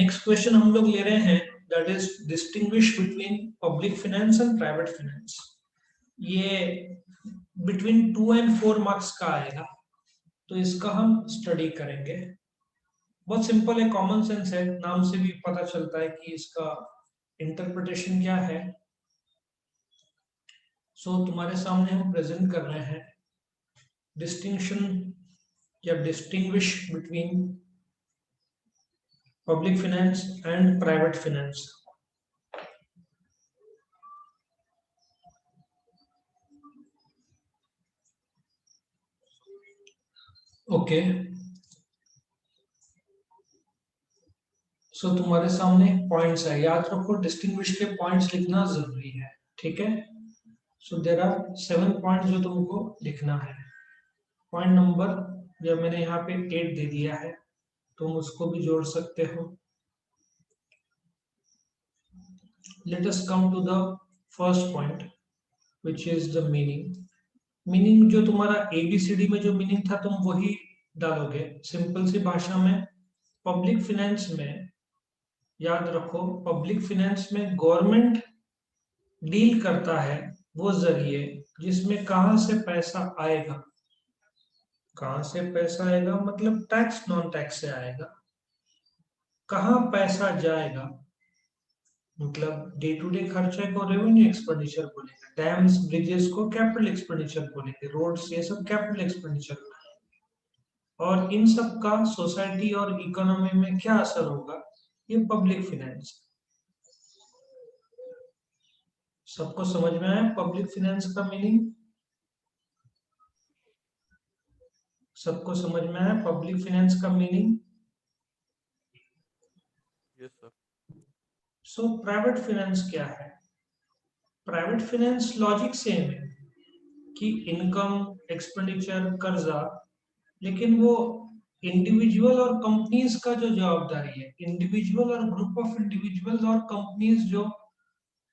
Next question हम लोग ले रहे हैं, that is distinguish between public finance and private finance. ये बिटवीन 2 और 4 मार्क्स का आएगा, तो इसका हम स्टडी करेंगे। बहुत सिंपल है, कॉमन सेंस है, नाम से भी पता चलता है कि इसका इंटरप्रिटेशन क्या है। तुम्हारे सामने हम प्रेजेंट कर रहे हैं डिस्टिंक्शन या distinguish between public finance and private finance. Okay, तुम्हारे सामने पॉइंट्स है, याद रखो डिस्टिंग्विश के पॉइंट्स लिखना जरूरी है, ठीक है। देयर आर 7 पॉइंट्स जो तुमको लिखना है। पॉइंट नंबर, जब मैंने यहाँ पे 8 दे दिया है, तुम उसको भी जोड़ सकते हो। Let us come to the first point which is the meaning. Meaning जो तुम्हारा एबीसीडी में जो मीनिंग था तुम वही डालोगे सिंपल सी भाषा में। पब्लिक फाइनेंस में याद रखो, पब्लिक फाइनेंस में गवर्नमेंट डील करता है वो जरिए जिसमें कहां से पैसा आएगा। कहां से पैसा आएगा मतलब टैक्स नॉन टैक्स से आएगा। कहां पैसा जाएगा मतलब डे टू डे खर्चे को रेवेन्यू एक्सपेंडिचर बोलेंगे, डैम्स ब्रिजेस को कैपिटल एक्सपेंडिचर बोलेंगे, रोड्स ये सब कैपिटल एक्सपेंडिचर। और इन सब का सोसाइटी और इकोनॉमी में क्या असर होगा, ये पब्लिक फाइनेंस। सबको समझ में आया पब्लिक फाइनेंस का मीनिंग? सबको समझ में आया पब्लिक फाइनेंस का meaning? Yes sir. Private finance क्या है? प्राइवेट फाइनेंस लॉजिक सेम है कि इनकम, एक्सपेंडिचर, कर्जा, लेकिन वो इंडिविजुअल और कंपनीज का जो जवाबदारी है, इंडिविजुअल और ग्रुप ऑफ इंडिविजुअल और कंपनीज जो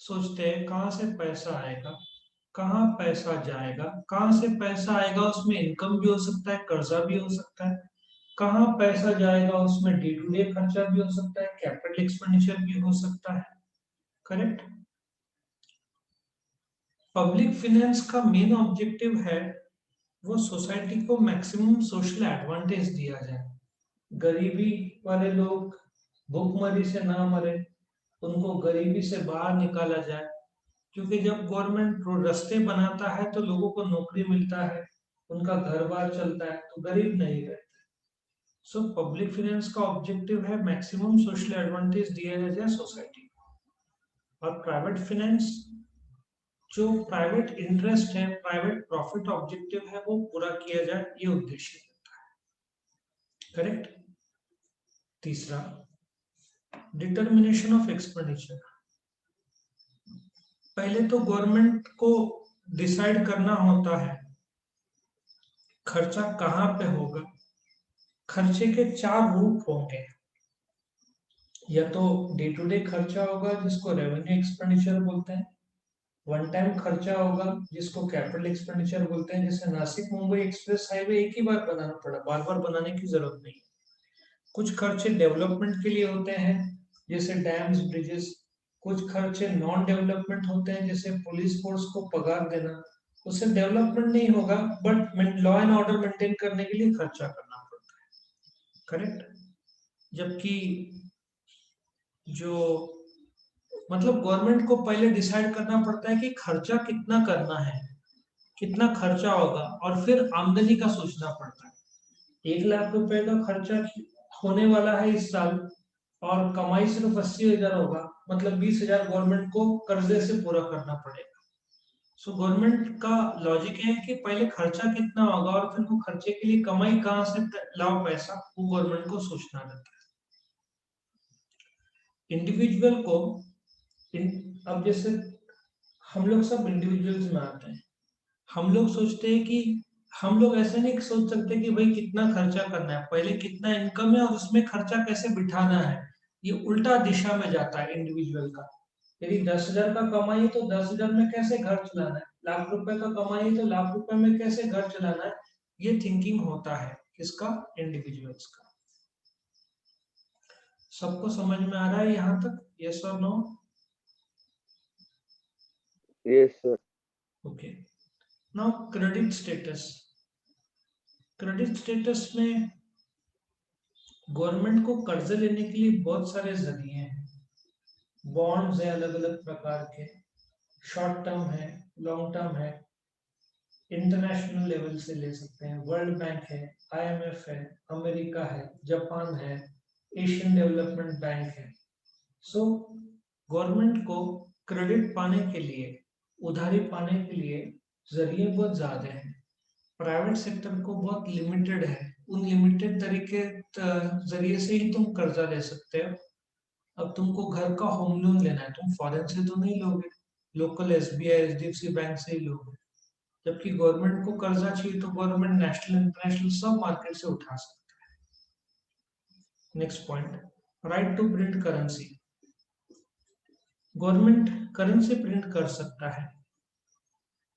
सोचते हैं कहां से पैसा आएगा, कहाँ पैसा जाएगा, कहाँ से पैसा आएगा उसमें इनकम भी हो सकता है, कर्जा भी हो सकता है, कहाँ पैसा जाएगा उसमें डे टू डे खर्चा भी हो सकता है, कैपिटल एक्सपेंडिचर भी हो सकता है। करेक्ट। पब्लिक फाइनेंस का मेन ऑब्जेक्टिव है वो सोसाइटी को मैक्सिमम सोशल एडवांटेज दिया जाए। गरीबी वाले लोग भूखमरी से ना मरे, उनको गरीबी से बाहर निकाला जाए, क्योंकि जब गवर्नमेंट रास्ते बनाता है तो लोगों को नौकरी मिलता है, उनका घर बार चलता है, तो गरीब नहीं रहते। पब्लिक फाइनेंस का ऑब्जेक्टिव है मैक्सिमम सोशल एडवांटेज दिया जाए सोसाइटी को। और प्राइवेट फाइनेंस जो प्राइवेट इंटरेस्ट है, प्राइवेट प्रॉफिट ऑब्जेक्टिव है, वो पूरा किया जाए, ये उद्देश्य रहता है। करेक्ट। तीसरा, डिटर्मिनेशन ऑफ एक्सपेंडिचर। पहले तो गवर्नमेंट को डिसाइड करना होता है खर्चा कहां पे होगा। खर्चे के 4 रूप होंगे, या तो डे टू डे खर्चा होगा जिसको रेवेन्यू एक्सपेंडिचर बोलते हैं, वन टाइम खर्चा होगा जिसको कैपिटल एक्सपेंडिचर बोलते हैं, जैसे नासिक मुंबई एक्सप्रेस हाईवे एक ही बार बनाना पड़ा, बार बार बनाने की जरूरत नहीं। कुछ खर्चे डेवलपमेंट के लिए होते हैं जैसे डैम्स, ब्रिजेस। कुछ खर्चे नॉन डेवलपमेंट होते हैं जैसे पुलिस फोर्स को पगार देना, उससे डेवलपमेंट नहीं होगा but law and order maintain करने के लिए खर्चा करना पड़ता है। करेक्ट। जबकि जो मतलब गवर्नमेंट को पहले डिसाइड करना पड़ता है कि खर्चा कितना करना है, कितना खर्चा होगा, और फिर आमदनी का सोचना पड़ता है। 1 लाख रुपए का खर्चा होने वाला है इस साल और कमाई सिर्फ 80,000 होगा, मतलब 20,000 गवर्नमेंट को कर्जे से पूरा करना पड़ेगा। गवर्नमेंट का लॉजिक है कि पहले खर्चा कितना होगा और फिर वो खर्चे के लिए कमाई कहां से लाओ पैसा, वो गवर्नमेंट को सोचना रहता है। इंडिविजुअल को अब जैसे हम लोग सब इंडिविजुअल्स में आते हैं, हम लोग सोचते हैं कि हम लोग ऐसे नहीं सोच सकते कि भाई कितना खर्चा करना है, पहले कितना इनकम है और उसमें खर्चा कैसे बिठाना है। ये उल्टा दिशा में जाता है इंडिविजुअल का। यदि 10,000 का कमाई है तो 10,000 में कैसे घर चलाना है, लाख रुपए का कमाई है तो लाख रुपए में कैसे घर चलाना है, ये थिंकिंग होता है किसका, इंडिविजुअल्स का। सबको समझ में आ रहा है यहाँ तक? यस और no? Yes, sir. Okay. Now credit status. Credit status में गवर्नमेंट को कर्जे लेने के लिए बहुत सारे जरिए हैं। बॉन्ड्स है अलग अलग प्रकार के, शॉर्ट टर्म है, लॉन्ग टर्म है, इंटरनेशनल लेवल से ले सकते हैं, वर्ल्ड बैंक है, आईएमएफ है, अमेरिका है, जापान है, एशियन डेवलपमेंट बैंक है। सो गवर्नमेंट को क्रेडिट पाने के लिए, उधारी पाने के लिए जरिए बहुत ज्यादा हैं। प्राइवेट सेक्टर को बहुत लिमिटेड है, उन लिमिटेड तरीके जरिए से ही तुम कर्जा ले सकते हो। अब तुमको घर का होम लोन लेना है, तुम फॉरेन से तो नहीं लोगे, लोकल एसबीआई एचडीएफसी बैंक से ही लोगे। जबकि गवर्नमेंट को कर्जा चाहिए तो गवर्नमेंट नेशनल इंटरनेशनल सब मार्केट से उठा सकती है। Next point, right to print currency. Government currency print कर सकता है।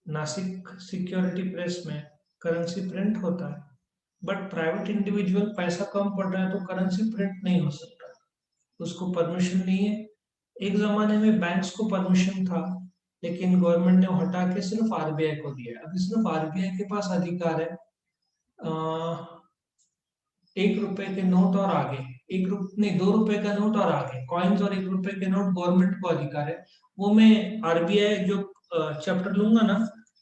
नासिक सिक्योरिटी प्रेस में करेंसी प्रिंट होता है, बट प्राइवेट इंडिविजुअल पैसा कम पड़ रहा है तो करेंसी प्रिंट नहीं हो सकता, उसको परमिशन नहीं है। एक जमाने में बैंक्स को परमिशन था, लेकिन गवर्नमेंट ने हटा के सिर्फ आरबीआई को दिया। अभी सिर्फ आरबीआई के पास अधिकार है 1 रुपए के नोट और आगे, एक रुपये नहीं, 2 रुपए का नोट और आगे कॉइन्स और 1 रुपए के नोट गवर्नमेंट को अधिकार है। वो मैं आरबीआई जो चैप्टर लूंगा ना,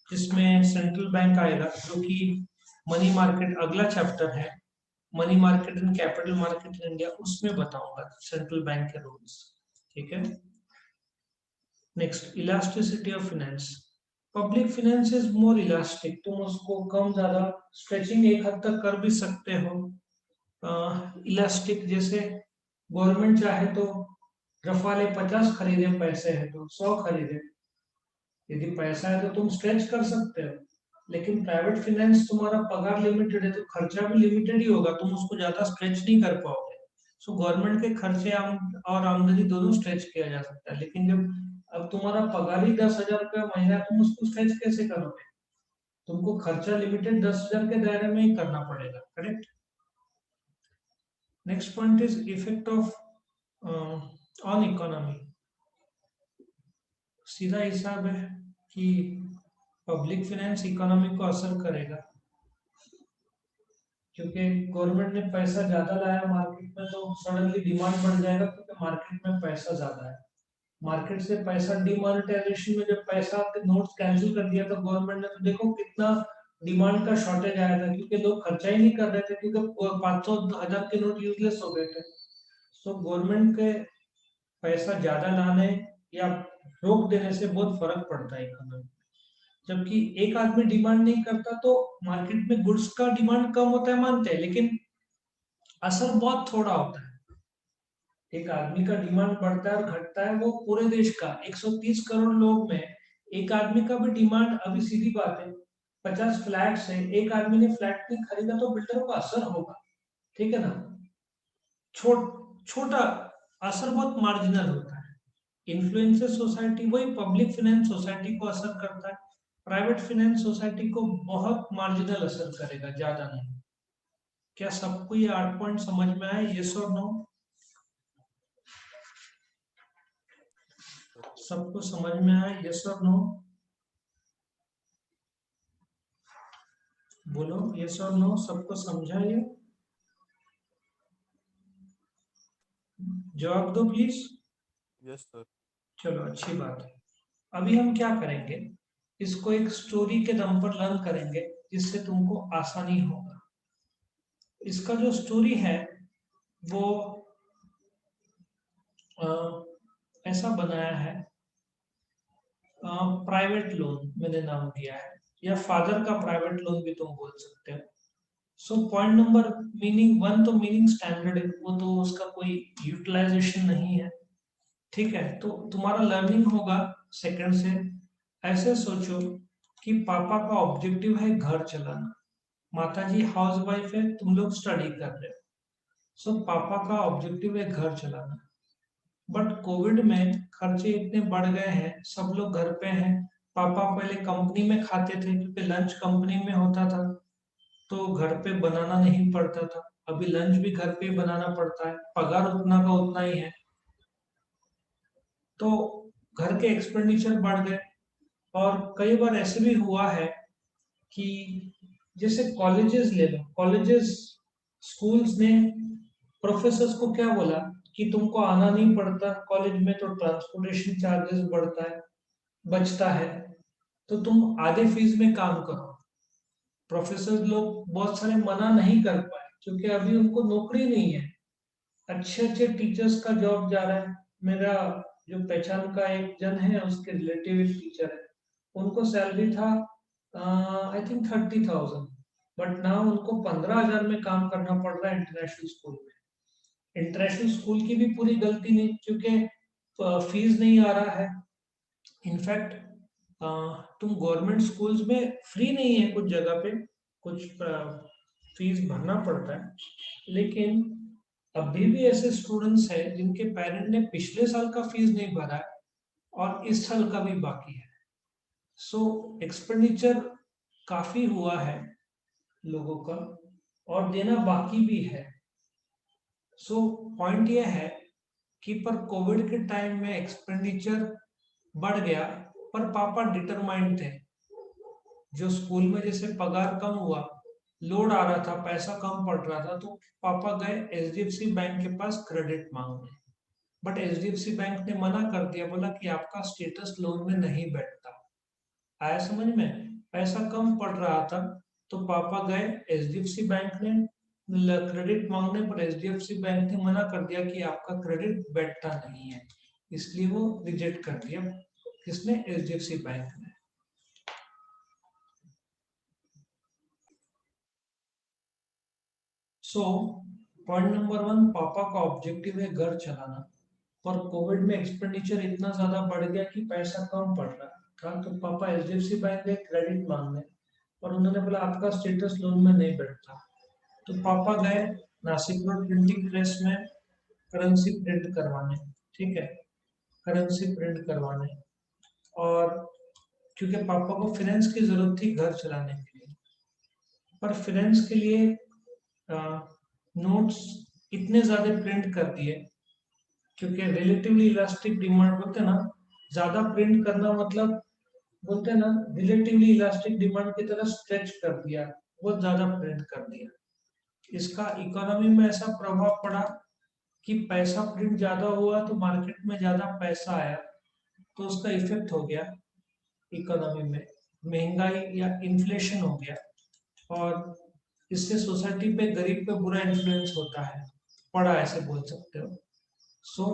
जिसमें सेंट्रल बैंक आएगा, जो कि मनी मार्केट अगला चैप्टर है, money market and capital market in India, उसमें बताऊंगा सेंट्रल बैंक के रूल्स। ठीक है। Next, elasticity of finance. Public finance is more elastic, तुम उसको कम ज्यादा स्ट्रेचिंग एक हद तक कर भी सकते हो। इलास्टिक जैसे गवर्नमेंट चाहे तो रफाले 50 खरीदे, पैसे है तो 100 खरीदे। यदि पैसा है तो तुम स्ट्रेच कर सकते हो, लेकिन प्राइवेट फाइनेंस तुम्हारा पगार लिमिटेड है तो खर्चा भी लिमिटेड ही होगा, तुम उसको ज्यादा स्ट्रेच नहीं कर पाओगे। सो गवर्नमेंट के खर्चे और आमदनी दोनों स्ट्रेच किया जा सकता है, लेकिन जब अब तुम्हारा पगार ही 10,000 रुपया महीना है, तुम उसको स्ट्रेच कैसे करोगे? तुमको खर्चा लिमिटेड 10,000 के दायरे में ही करना पड़ेगा। Correct. Next point is effect of on economy. सीधा हिसाब है कि पब्लिक फाइनेंस इकोनॉमी को असर करेगा, क्योंकि गवर्नमेंट ने पैसा ज्यादा लाया मार्केट में तो सडनली डिमांड बढ़ जाएगा, क्योंकि मार्केट में पैसा ज्यादा है। मार्केट से पैसा डिमोनेटाइजेशन में जब पैसा नोट्स कैंसिल कर दिया तो गवर्नमेंट ने तो देखो कितना डिमांड का शॉर्टेज आया था, क्योंकि लोग खर्चा ही नहीं कर रहे थे, क्योंकि 500 1000 के नोट यूजलेस हो गए थे। तो गवर्नमेंट के पैसा ज्यादा लाने या रोक देने से बहुत फर्क पड़ता है इकोनॉमी। जबकि एक आदमी डिमांड नहीं करता तो मार्केट में गुड्स का डिमांड कम होता है, मानते हैं, लेकिन असर बहुत थोड़ा होता है। एक आदमी का डिमांड बढ़ता है और घटता है, वो पूरे देश का 130 करोड़ लोग में एक आदमी का भी डिमांड, अभी सीधी बात है, 50 फ्लैट से एक आदमी ने फ्लैट नहीं खरीदा तो बिल्डर को असर होगा। ठीक है ना? छोटा असर बहुत मार्जिनल होता है। इन्फ्लुएंसेस सोसाइटी, वही पब्लिक फाइनेंस सोसाइटी को असर करता है, प्राइवेट फाइनेंस सोसाइटी को बहुत मार्जिनल असर करेगा, ज्यादा नहीं। क्या सबको ये 8 पॉइंट समझ में आए? यस और नो? सबको समझ में आए? यस और नो? बोलो यस और नो, सबको समझा ये? जवाब दो प्लीज। Yes sir. चलो अच्छी बात है। अभी हम क्या करेंगे, इसको एक स्टोरी के दम पर लर्न करेंगे, जिससे तुमको आसानी होगा। इसका जो स्टोरी है वो ऐसा बनाया है, प्राइवेट लोन मैंने नाम दिया है, या फादर का प्राइवेट लोन भी तुम बोल सकते हो। सो पॉइंट नंबर मीनिंग 1 तो मीनिंग स्टैंडर्ड है, वो तो उसका कोई यूटिलाइजेशन नहीं है। ठीक है, तो तुम्हारा लर्निंग होगा सेकंड से। ऐसे सोचो कि पापा का ऑब्जेक्टिव है घर चलाना, माता जी हाउस वाइफ है, तुम लोग स्टडी कर रहे हो। सो पापा का ऑब्जेक्टिव है घर चलाना, बट कोविड में खर्चे इतने बढ़ गए हैं, सब लोग घर पे हैं। पापा पहले कंपनी में खाते थे, क्योंकि लंच कंपनी में होता था, तो घर पे बनाना नहीं पड़ता था। अभी लंच भी घर पे बनाना पड़ता है, पगार उतना का उतना ही है, तो घर के एक्सपेंडिचर बढ़ गए। और कई बार ऐसे भी हुआ है कि जैसे कॉलेजेस ले लो, कॉलेजेस स्कूल्स ने प्रोफेसर्स को क्या बोला कि तुमको आना नहीं पड़ता कॉलेज में, तो ट्रांसपोर्टेशन चार्जेस बढ़ता है, बचता है, तो तुम आधे फीस में काम करो। प्रोफेसर लोग बहुत सारे मना नहीं कर पाए क्योंकि अभी उनको नौकरी नहीं है। अच्छे अच्छे टीचर्स का जॉब जा रहा है। मेरा जो पहचान का एक जन है, उसके रिलेटिव एक टीचर है, उनको सैलरी था आई थिंक 30,000, बट नाउ उनको 15,000 में काम करना पड़ रहा है इंटरनेशनल स्कूल में। इंटरनेशनल स्कूल की भी पूरी गलती नहीं, क्योंकि फीस नहीं आ रहा है। इनफैक्ट तुम गवर्नमेंट स्कूल्स में फ्री नहीं है, कुछ जगह पे कुछ फीस भरना पड़ता है, लेकिन अभी भी ऐसे स्टूडेंट्स हैं जिनके पेरेंट ने पिछले साल का फीस नहीं भरा है और इस साल का भी बाकी है। सो एक्सपेंडिचर काफी हुआ है लोगों का, और देना बाकी भी है। सो पॉइंट यह है कि पर कोविड के टाइम में एक्सपेंडिचर बढ़ गया, पर पापा डिटरमाइंड थे। जो स्कूल में जैसे पगार कम हुआ, लोड आ रहा था, पैसा कम पड़ रहा था, तो पापा गए एचडीएफसी बैंक के पास क्रेडिट मांगने। बट एचडीएफसी बैंक ने मना कर दिया, बोला कि आपका स्टेटस लोन में नहीं बैठता। आया समझ में? पैसा कम पड़ रहा था, तो पापा गए एचडीएफसी बैंक ने क्रेडिट मांगने पर एचडीएफसी बैंक ने मना कर दिया कि आपका क्रेडिट बैठता नहीं है, इसलिए वो रिजेक्ट कर दिया। किसने? एचडीएफसी बैंक ने। सो पॉइंट नंबर वन, पापा का ऑब्जेक्टिव है घर चलाना, पर कोविड में एक्सपेंडिचर इतना ज्यादा बढ़ गया कि पैसा कम पड़ रहा था, तो पापा एचडीएफसी बैंक गए क्रेडिट मांगने, और उन्होंने बोला आपका स्टेटस लोन में नहीं बैठता। तो पापा गए नासिक रोड प्रिंटिंग प्रेस में करेंसी प्रिंट करवाने। ठीक है, करेंसी प्रिंट करवाने। और क्योंकि पापा को फाइनेंस की जरूरत थी घर चलाने के लिए, पर फाइनेंस के लिए नोट्स इतने ज्यादा प्रिंट कर दिए, क्योंकि रिलेटिवली इलास्टिक डिमांड बोलते हैं ना, ज्यादा प्रिंट करना मतलब बोलते हैं ना, रिलेटिवली इलास्टिक डिमांड की तरह स्ट्रेच कर दिया, बहुत ज्यादा प्रिंट कर दिया। इसका इकोनॉमी में ऐसा प्रभाव पड़ा कि पैसा प्रिंट ज्यादा हुआ तो मार्केट में ज्यादा पैसा आया, तो उसका इफेक्ट हो गया इकोनॉमी में, महंगाई या इन्फ्लेशन हो गया, और इससे सोसाइटी पे, गरीब पे बुरा इन्फ्लुएंस होता है, पड़ा ऐसे बोल सकते हो। सो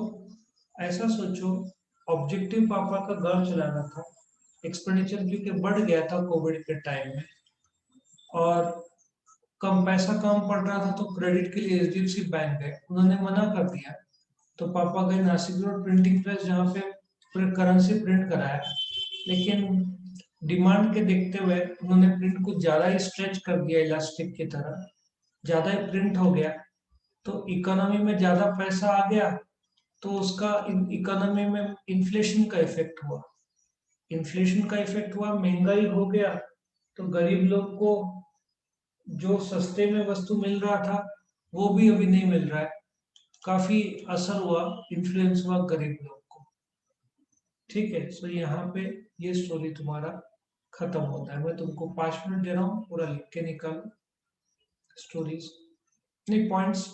ऐसा सोचो, ऑब्जेक्टिव पापा का घर चलाना था, एक्सपेंडिचर क्योंकि बढ़ गया था कोविड के टाइम में, और कम पैसा कम पड़ रहा था, तो क्रेडिट के लिए एचडीएफसी बैंक गए, उन्होंने मना कर दिया। तो पापा गए नासिक रोड प्रिंटिंग प्रेस, जहाँ पे करेंसी प्रिंट कराया, लेकिन डिमांड के देखते हुए उन्होंने प्रिंट को ज्यादा ही स्ट्रेच कर दिया, इलास्टिक की तरह ज्यादा ही प्रिंट हो गया, तो इकोनॉमी में ज्यादा पैसा आ गया, तो उसका इकोनॉमी में इन्फ्लेशन का इफेक्ट हुआ। इन्फ्लेशन का इफेक्ट हुआ, महंगाई हो गया, तो गरीब लोग को जो सस्ते में वस्तु मिल रहा था वो भी अभी नहीं मिल रहा है, काफी असर हुआ, इन्फ्लुएंस हुआ गरीब लोग को। ठीक है, सो यहाँ पे ये स्टोरी तुम्हारा खत्म होता है। मैं तुमको 5 मिनट दे रहा हूँ, पूरा लिख के निकालो स्टोरीज, नहीं पॉइंट्स